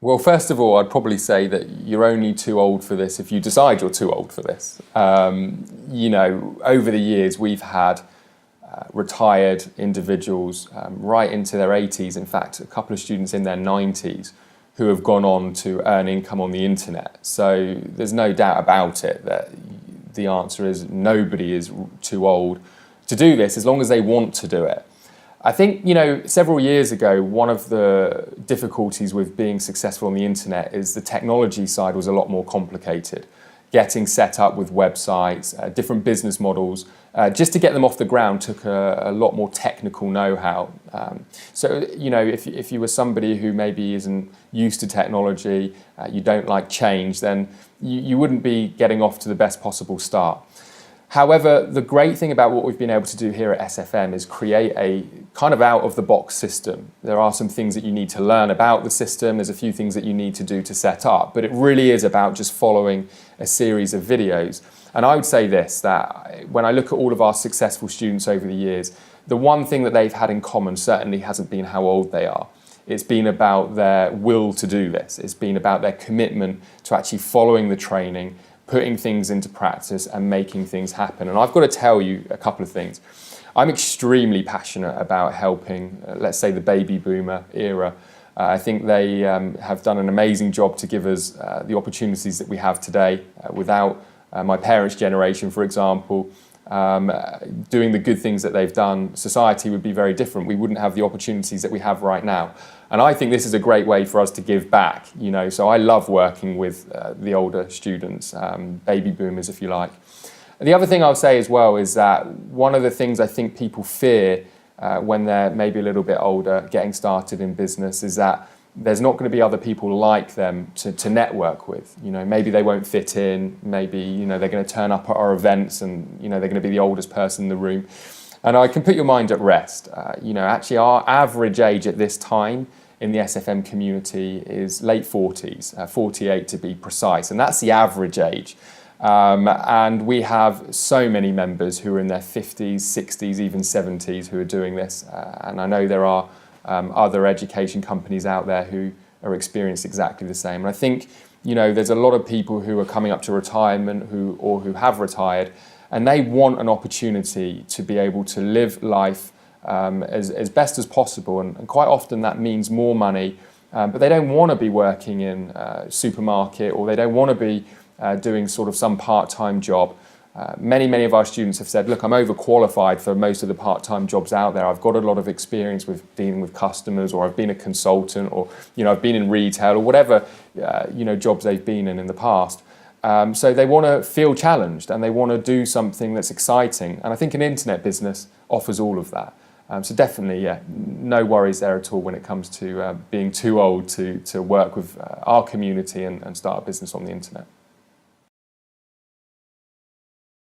Well, first of all, I'd probably say that you're only too old for this if you decide you're too old for this. Over the years, we've had retired individuals right into their 80s, in fact, a couple of students in their 90s who have gone on to earn income on the internet. So there's no doubt about it that the answer is nobody is too old to do this as long as they want to do it. I think, several years ago, one of the difficulties with being successful on the internet is the technology side was a lot more complicated. Getting set up with websites, different business models, just to get them off the ground took a lot more technical know-how. If you were somebody who maybe isn't used to technology, you don't like change, then you wouldn't be getting off to the best possible start. However, the great thing about what we've been able to do here at SFM is create a kind of out-of-the-box system. There are some things that you need to learn about the system. There's a few things that you need to do to set up, but it really is about just following a series of videos. And I would say this, that when I look at all of our successful students over the years, the one thing that they've had in common certainly hasn't been how old they are. It's been about their will to do this. It's been about their commitment to actually following the training, putting things into practice and making things happen. And I've got to tell you a couple of things. I'm extremely passionate about helping, let's say, the baby boomer era. I think they have done an amazing job to give us the opportunities that we have today. Without my parents' generation, for example, doing the good things that they've done, society would be very different. We wouldn't have the opportunities that we have right now. And I think this is a great way for us to give back, so I love working with the older students, baby boomers, if you like. The other thing I'll say as well is that one of the things I think people fear when they're maybe a little bit older, getting started in business, is that there's not going to be other people like them to network with. Maybe they won't fit in, maybe they're going to turn up at our events and they're going to be the oldest person in the room. And I can put your mind at rest. Actually our average age at this time in the SFM community is late 40s, 48 to be precise, and that's the average age. And we have so many members who are in their 50s, 60s, even 70s who are doing this. And I know there are other education companies out there who are experiencing exactly the same. And I think, there's a lot of people who are coming up to retirement who have retired, and they want an opportunity to be able to live life as best as possible. And quite often that means more money, but they don't want to be working in a supermarket, or they don't want to be doing sort of some part-time job. Many of our students have said, look, I'm overqualified for most of the part-time jobs out there. I've got a lot of experience with dealing with customers, or I've been a consultant, or I've been in retail, or whatever jobs they've been in the past. So they want to feel challenged, and they want to do something that's exciting. And I think an internet business offers all of that. So definitely, no worries there at all when it comes to being too old to work with our community and start a business on the internet.